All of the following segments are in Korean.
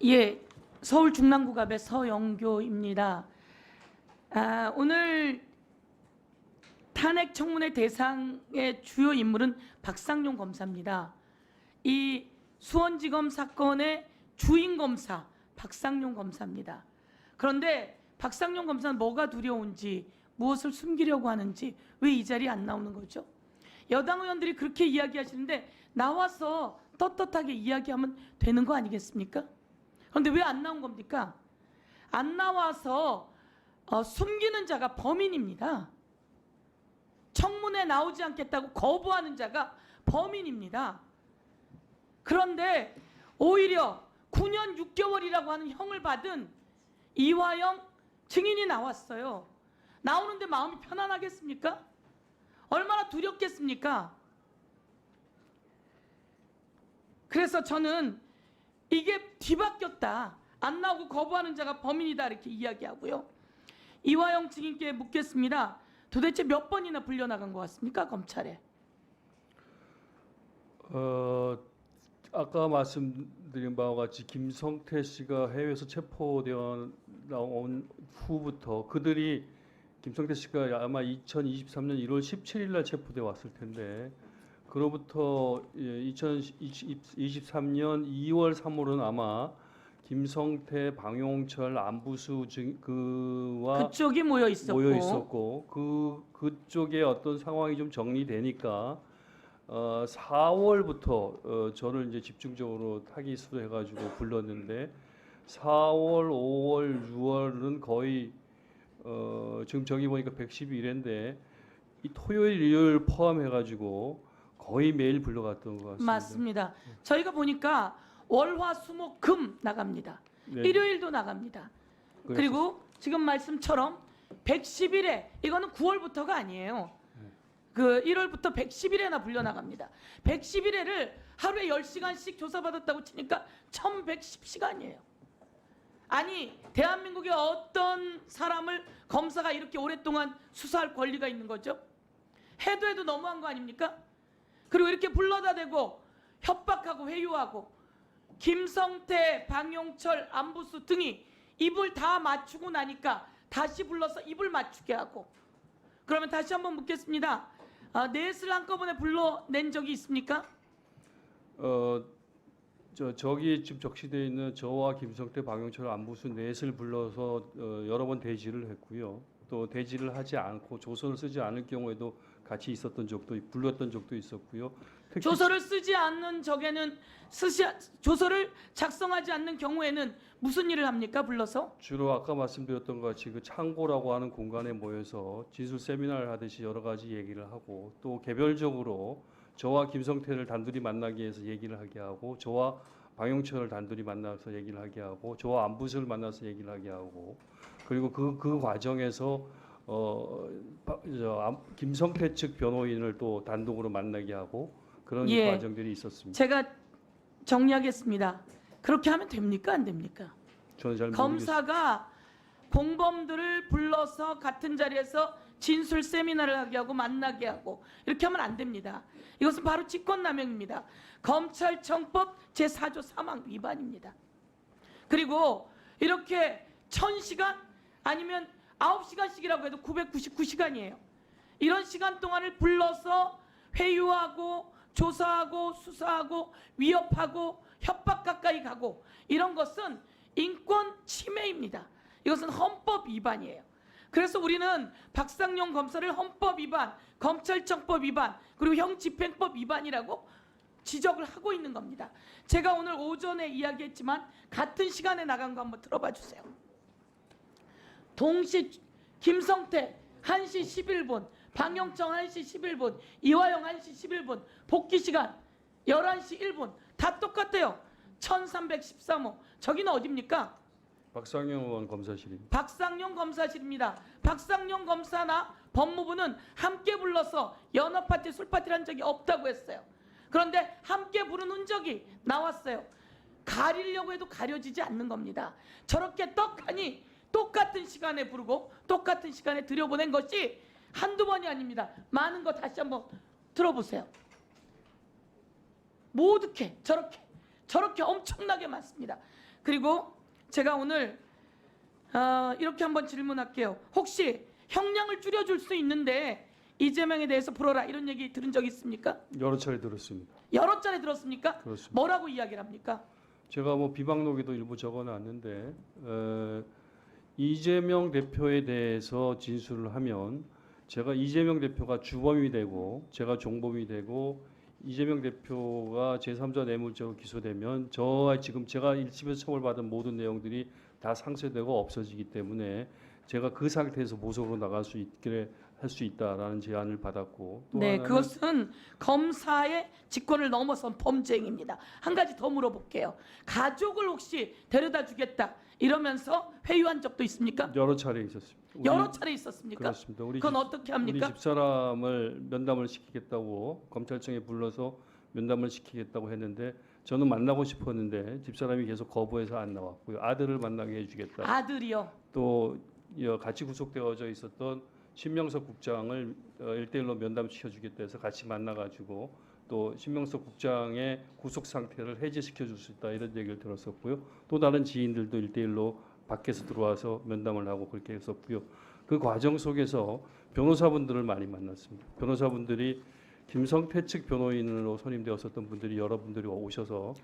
예, 서울 중랑구갑의 서영교입니다. 오늘 탄핵 청문회 대상의 주요 인물은 박상용 검사입니다. 이 수원지검 사건의 주인 검사 박상용 검사입니다. 그런데 박상용 검사는 뭐가 두려운지, 무엇을 숨기려고 하는지 왜 이 자리에 안 나오는 거죠? 여당 의원들이 그렇게 이야기하시는데 나와서 떳떳하게 이야기하면 되는 거 아니겠습니까? 그런데 왜 안 나온 겁니까? 안 나와서 숨기는 자가 범인입니다. 청문회 나오지 않겠다고 거부하는 자가 범인입니다. 그런데 오히려 9년 6개월이라고 하는 형을 받은 이화영 증인이 나왔어요. 나오는데 마음이 편안하겠습니까? 얼마나 두렵겠습니까? 그래서 저는 이게 뒤바뀌었다. 안 나오고 거부하는 자가 범인이다 이렇게 이야기하고요. 이화영 증인께 묻겠습니다. 도대체 몇 번이나 불려나간 것 같습니까? 검찰에. 아까 말씀드린 바와 같이 김성태 씨가 해외에서 체포되어 나온 후부터 그들이 김성태 씨가 아마 2023년 1월 17일 날 체포되어 왔을 텐데 그로부터 2023년 2월 3월은 아마 김성태, 방용철, 안부수 그와 그쪽이 모여 있었고 그쪽에 어떤 상황이 좀 정리되니까 4월부터 저를 이제 집중적으로 타깃으로 해가지고 불렀는데 4월, 5월, 6월은 거의 지금 저기 보니까 112일인데 이 토요일, 일요일 포함해가지고 거의 매일 불러갔던 것 같습니다. 맞습니다. 저희가 보니까 월화 수목 금 나갑니다. 네. 일요일도 나갑니다. 그리고 지금 말씀처럼 110일에 이거는 9월부터가 아니에요. 그 1월부터 110일에나 불려나갑니다. 111회를 하루에 10시간씩 조사받았다고 치니까 1110시간이에요. 아니 대한민국의 어떤 사람을 검사가 이렇게 오랫동안 수사할 권리가 있는 거죠? 해도 너무한 거 아닙니까? 그리고 이렇게 불러다 대고 협박하고 회유하고 김성태, 방용철, 안부수 등이 입을 다 맞추고 나니까 다시 불러서 입을 맞추게 하고 그러면 다시 한번 묻겠습니다. 넷을 한꺼번에 불러낸 적이 있습니까? 저기 지금 적시되어 있는 저와 김성태, 방용철, 안부수 넷을 불러서 여러 번 대지를 했고요. 또 대지를 하지 않고 조서를 쓰지 않을 경우에도 같이 있었던 적도 불렀던 적도 있었고요. 조서를 쓰지 않는 적에는 조서를 작성하지 않는 경우에는 무슨 일을 합니까? 불러서? 주로 아까 말씀드렸던 것 같이 그 창고라고 하는 공간에 모여서 진술 세미나를 하듯이 여러 가지 얘기를 하고 또 개별적으로 저와 김성태를 단둘이 만나기 위해서 얘기를 하게 하고 저와 방용철을 단둘이 만나서 얘기를 하게 하고 저와 안부수를 만나서 얘기를 하게 하고 그리고 그 과정에서 김성태 측 변호인을 또 단독으로 만나게 하고 그런 과정들이 있었습니다. 제가 정리하겠습니다. 그렇게 하면 됩니까? 안 됩니까? 저는 잘 검사가 공범들을 불러서 같은 자리에서 진술 세미나를 하게 하고 만나게 하고 이렇게 하면 안 됩니다. 이것은 바로 직권남용입니다. 검찰청법 제4조 3항 위반입니다. 그리고 이렇게 1000시간 아니면 9시간씩이라고 해도 999시간이에요. 이런 시간 동안을 불러서 회유하고 조사하고 수사하고 위협하고 협박 가까이 가고 이런 것은 인권 침해입니다. 이것은 헌법 위반이에요. 그래서 우리는 박상용 검사를 헌법 위반, 검찰청법 위반, 그리고 형집행법 위반이라고 지적을 하고 있는 겁니다. 제가 오늘 오전에 이야기했지만 같은 시간에 나간 거 한번 들어봐 주세요. 동시 김성태 1시 11분, 방용철 1시 11분, 이화영 1시 11분, 복귀 시간 11시 1분 다 똑같아요. 1313호. 저기는 어디입니까? 박상용 의원 검사실입니다. 박상용 검사실입니다. 박상용 검사나 법무부는 함께 불러서 연합파티, 술파티를 한 적이 없다고 했어요. 그런데 함께 부른 흔적이 나왔어요. 가리려고 해도 가려지지 않는 겁니다. 저렇게 떡하니 똑같은 시간에 부르고 똑같은 시간에 들여보낸 것이 한두 번이 아닙니다. 많은 거 다시 한번 들어보세요. 모두게 저렇게 엄청나게 많습니다. 그리고 제가 오늘 이렇게 한번 질문할게요. 혹시 형량을 줄여줄 수 있는데 이재명에 대해서 풀어라 이런 얘기 들은 적 있습니까? 여러 차례 들었습니다. 여러 차례 들었습니까? 그렇습니다. 뭐라고 이야기를 합니까? 제가 뭐 비방록에도 일부 적어놨는데 이재명 대표에 대해서 진술을 하면 제가 이재명 대표가 주범이 되고 제가 종범이 되고 이재명 대표가 제3자 뇌물죄로 기소되면 저와 지금 제가 1심에서 처벌받은 모든 내용들이 다 상쇄되고 없어지기 때문에 제가 그 상태에서 모속으로 나갈 수 있게 할 수 있다라는 제안을 받았고 또 네, 하나는 그것은 검사의 직권을 넘어선 범죄 행위입니다. 한 가지 더 물어볼게요. 가족을 혹시 데려다 주겠다 이러면서 회유한 적도 있습니까? 여러 차례 있었습니다. 여러 차례 있었습니까? 그렇습니까? 그건 어떻게 합니까? 우리 집사람을 면담을 시키겠다고 검찰청에 불러서 면담을 시키겠다고 했는데 저는 만나고 싶었는데 집사람이 계속 거부해서 안 나왔고요. 아들을 만나게 해주겠다. 아들이요. 또 같이 구속되어져 있었던 신명석 국장을 1대1로 면담시켜주겠다 해서 같이 만나가지고 또 신명석 국장의 구속 상태를 해제시켜 줄 수 있다 이런 얘기를 들었었고요. 또 다른 지인들도 1대1로 밖에서 들어와서 면담을 하고 그렇게 했었고요. 그 과정 속에서 변호사분들을 많이 만났습니다. 변호사분들이 김성태 측 변호인으로 선임되었었던 분들이 여러분들이 오셔서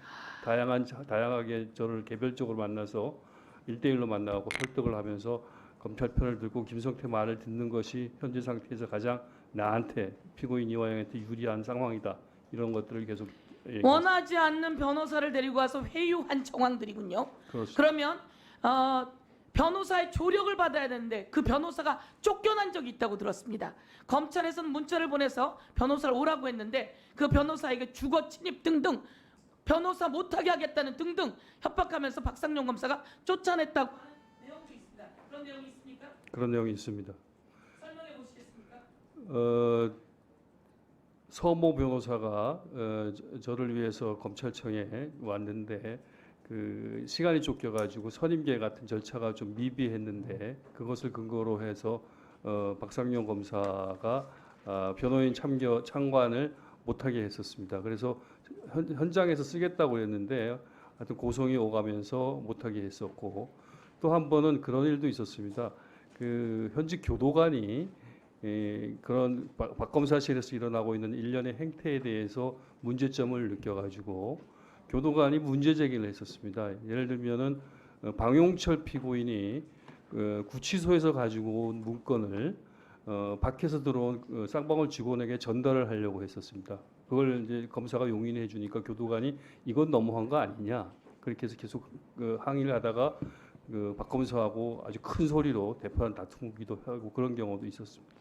다양하게 저를 개별적으로 만나서 1대1로 만나고 설득을 하면서 검찰 편을 들고 김성태 말을 듣는 것이 현재 상태에서 가장 나한테 피고인 이화영한테 유리한 상황이다. 이런 것들을 계속 원하지 않는 변호사를 데리고 와서 회유한 정황들이군요. 그렇습니다. 그러면 변호사의 조력을 받아야 되는데 그 변호사가 쫓겨난 적이 있다고 들었습니다. 검찰에서는 문자를 보내서 변호사를 오라고 했는데 그 변호사에게 주거 침입 등등 변호사 못하게 하겠다는 등등 협박하면서 박상용 검사가 쫓아냈다고 하는 내용도 있습니다. 그런 내용이 있습니까? 그런 내용이 있습니다. 설명해 보시겠습니까? 서모 변호사가 저를 위해서 검찰청에 왔는데 그 시간이 쫓겨가지고 선임계 같은 절차가 좀 미비했는데 그것을 근거로 해서 박상용 검사가 변호인 참관을 못하게 했었습니다. 그래서 현장에서 쓰겠다고 했는데 하여튼 고성이 오가면서 못하게 했었고 또 한 번은 그런 일도 있었습니다. 그 현직 교도관이 그런 박 검사실에서 일어나고 있는 일련의 행태에 대해서 문제점을 느껴가지고 교도관이 문제 제기를 했었습니다. 예를 들면은 방용철 피고인이 구치소에서 가지고 온 문건을 밖에서 들어온 쌍방울 직원에게 전달을 하려고 했었습니다. 그걸 이제 검사가 용인해 주니까 교도관이 이건 너무한 거 아니냐 그렇게 해서 계속 항의를 하다가 박 검사하고 아주 큰 소리로 대판 다투기도 하고 그런 경우도 있었습니다.